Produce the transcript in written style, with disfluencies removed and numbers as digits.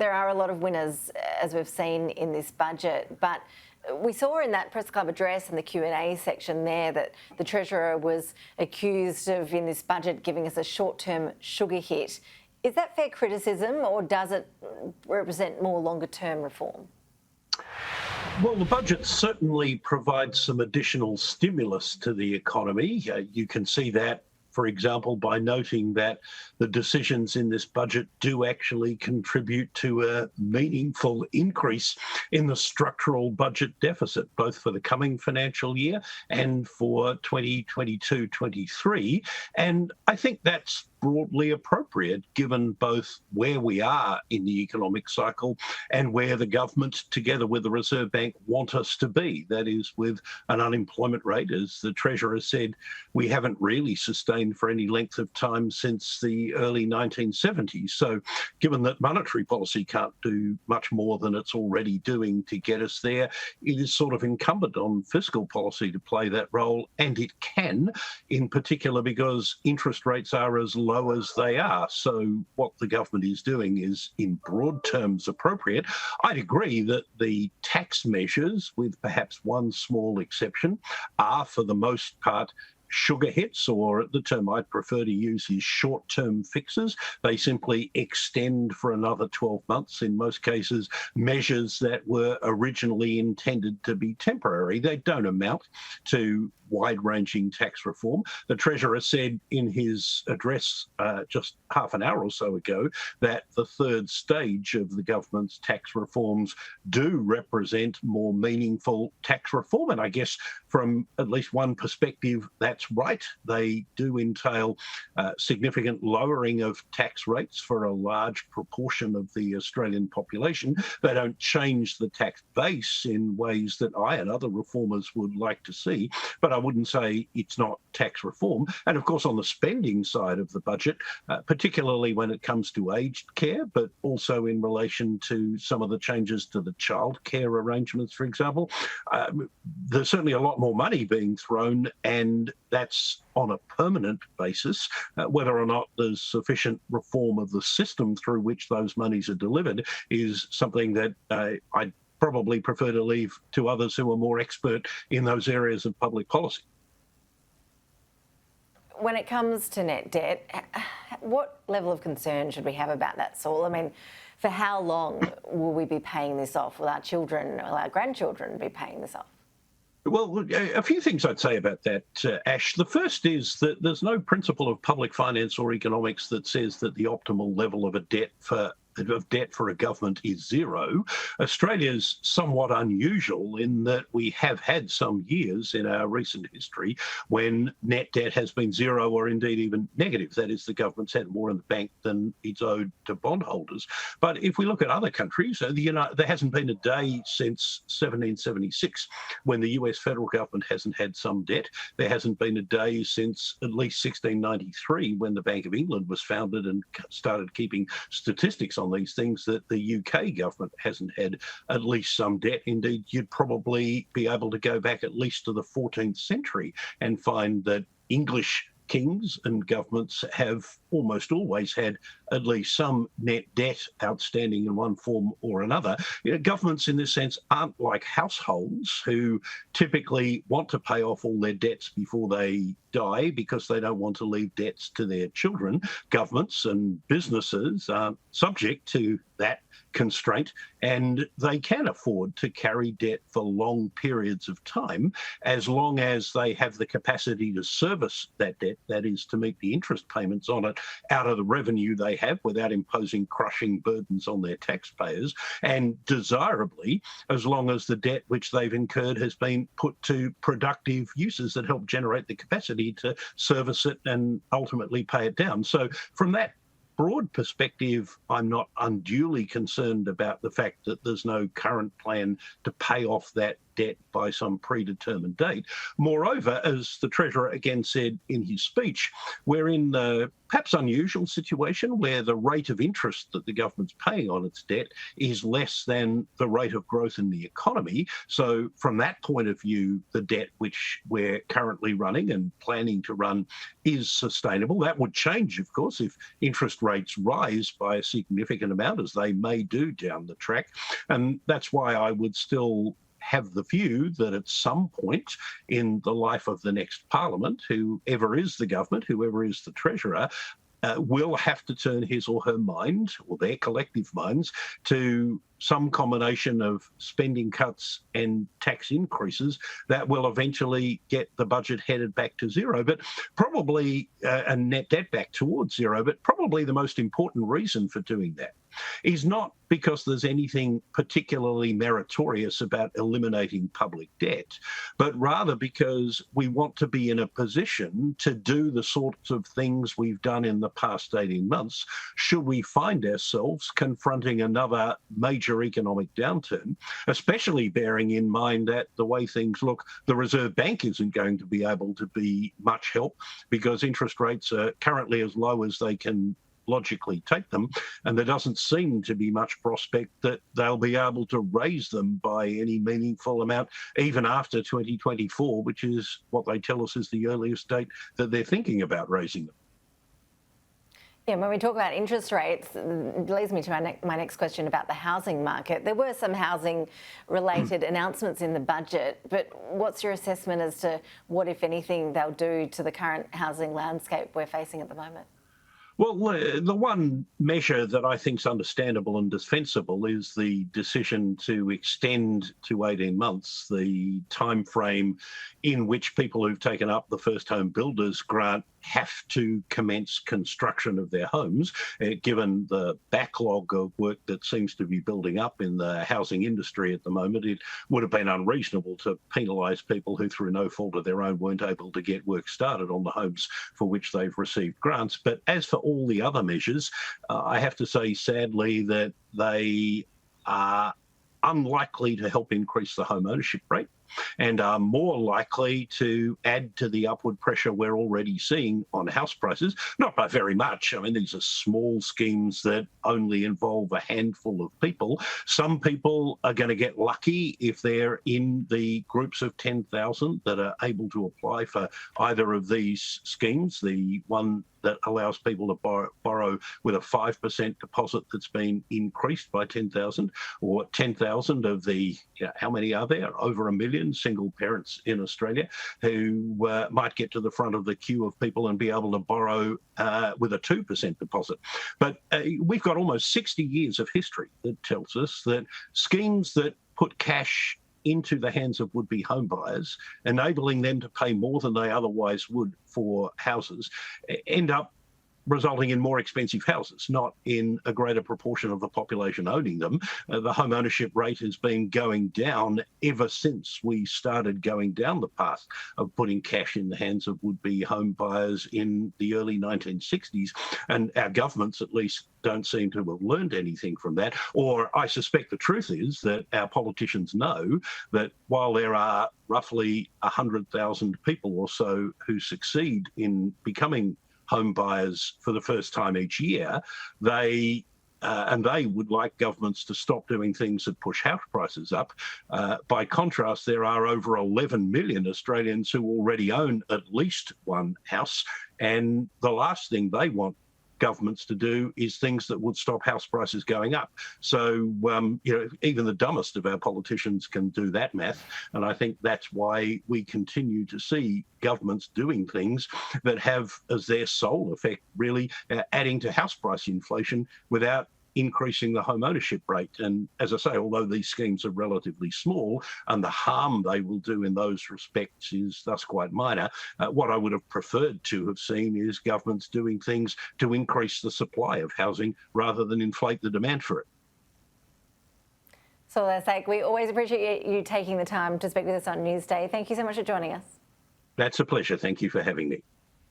There are a lot of winners, as we've seen in this budget, but we saw in that press club address in the Q&A section there that the Treasurer was accused of, in this budget, giving us a short-term sugar hit. Is that fair criticism, or does it represent more longer-term reform? Well, the budget certainly provides some additional stimulus to the economy. You can see that, for example, by noting that the decisions in this budget do actually contribute to a meaningful increase in the structural budget deficit, both for the coming financial year and for 2022-23. And I think that's broadly appropriate, given both where we are in the economic cycle and where the government, together with the Reserve Bank, want us to be. That is, with an unemployment rate, as the Treasurer said, we haven't really sustained for any length of time since the early 1970s. So given that monetary policy can't do much more than it's already doing to get us there, it is sort of incumbent on fiscal policy to play that role, and it can, in particular because interest rates are as low as they are. So what the government is doing is, in broad terms, appropriate. I'd agree that the tax measures, with perhaps one small exception, are for the most part sugar hits, or the term I'd prefer to use is short-term fixes. They simply extend for another 12 months, in most cases, measures that were originally intended to be temporary. They don't amount to wide-ranging tax reform. The Treasurer said in his address just half an hour or so ago that the third stage of the government's tax reforms do represent more meaningful tax reform. And I guess from at least one perspective, that's right. They do entail significant lowering of tax rates for a large proportion of the Australian population. They don't change the tax base in ways that I and other reformers would like to see, but I wouldn't say it's not tax reform. And of course, on the spending side of the budget, particularly when it comes to aged care, but also in relation to some of the changes to the childcare arrangements, for example, there's certainly a lot more money being thrown, and that's on a permanent basis. Whether or not there's sufficient reform of the system through which those monies are delivered is something that I'd probably prefer to leave to others who are more expert in those areas of public policy. When it comes to net debt, what level of concern should we have about that, Saul? I mean, for how long will we be paying this off? Will our children or our grandchildren be paying this off? Well, a few things I'd say about that, Ash. The first is that there's no principle of public finance or economics that says that the optimal level of debt for a government is zero. Australia's somewhat unusual in that we have had some years in our recent history when net debt has been zero or indeed even negative. That is, the government's had more in the bank than it's owed to bondholders. But if we look at other countries, there hasn't been a day since 1776 when the US federal government hasn't had some debt. There hasn't been a day since at least 1693 when the Bank of England was founded and started keeping statistics on these things that the UK government hasn't had at least some debt. Indeed, you'd probably be able to go back at least to the 14th century and find that English kings and governments have almost always had at least some net debt outstanding in one form or another. Governments in this sense aren't like households who typically want to pay off all their debts before they die because they don't want to leave debts to their children. Governments and businesses are subject to that constraint, and they can afford to carry debt for long periods of time as long as they have the capacity to service that debt, that is, to meet the interest payments on it out of the revenue they have without imposing crushing burdens on their taxpayers, and desirably, as long as the debt which they've incurred has been put to productive uses that help generate the capacity to service it and ultimately pay it down. So from that broad perspective, I'm not unduly concerned about the fact that there's no current plan to pay off that debt by some predetermined date. Moreover, as the Treasurer again said in his speech, we're in the perhaps unusual situation where the rate of interest that the government's paying on its debt is less than the rate of growth in the economy. So from that point of view, the debt which we're currently running and planning to run is sustainable. That would change, of course, if interest rates rise by a significant amount, as they may do down the track. And that's why I would still have the view that at some point in the life of the next parliament, whoever is the government, whoever is the treasurer, will have to turn his or her mind, or their collective minds, to some combination of spending cuts and tax increases that will eventually get the budget headed back to zero, but probably and net debt back towards zero. But probably the most important reason for doing that is not because there's anything particularly meritorious about eliminating public debt, but rather because we want to be in a position to do the sorts of things we've done in the past 18 months should we find ourselves confronting another major economic downturn, especially bearing in mind that the way things look, the Reserve Bank isn't going to be able to be much help because interest rates are currently as low as they can logically take them, and there doesn't seem to be much prospect that they'll be able to raise them by any meaningful amount, even after 2024, which is what they tell us is the earliest date that they're thinking about raising them. Yeah, when we talk about interest rates, it leads me to my next question about the housing market. There were some housing-related announcements in the budget, but what's your assessment as to what, if anything, they'll do to the current housing landscape we're facing at the moment? Well, the one measure that I think is understandable and defensible is the decision to extend to 18 months the time frame in which people who've taken up the First Home Builders grant have to commence construction of their homes, given the backlog of work that seems to be building up in the housing industry at the moment. It would have been unreasonable to penalise people who, through no fault of their own, weren't able to get work started on the homes for which they've received grants. But as for all the other measures, I have to say, sadly, that they are unlikely to help increase the home ownership rate and are more likely to add to the upward pressure we're already seeing on house prices, not by very much. I mean, these are small schemes that only involve a handful of people. Some people are going to get lucky if they're in the groups of 10,000 that are able to apply for either of these schemes, the one that allows people to borrow with a 5% deposit that's been increased by 10,000, or 10,000 of the, how many are there? Over 1 million single parents in Australia who might get to the front of the queue of people and be able to borrow with a 2% deposit. But we've got almost 60 years of history that tells us that schemes that put cash into the hands of would-be home buyers, enabling them to pay more than they otherwise would for houses, end up resulting in more expensive houses, not in a greater proportion of the population owning them. The home ownership rate has been going down ever since we started going down the path of putting cash in the hands of would-be home buyers in the early 1960s. And our governments, at least, don't seem to have learned anything from that. Or I suspect the truth is that our politicians know that while there are roughly 100,000 people or so who succeed in becoming home buyers for the first time each year, they would like governments to stop doing things that push house prices up. By contrast, there are over 11 million Australians who already own at least one house, and the last thing they want governments to do is things that would stop house prices going up. So, even the dumbest of our politicians can do that math. And I think that's why we continue to see governments doing things that have as their sole effect really adding to house price inflation without increasing the home ownership rate. And as I say, although these schemes are relatively small and the harm they will do in those respects is thus quite minor, what I would have preferred to have seen is governments doing things to increase the supply of housing rather than inflate the demand for it. Saul Eslake, we always appreciate you taking the time to speak with us on Newsday. Thank you so much for joining us. That's a pleasure. Thank you for having me.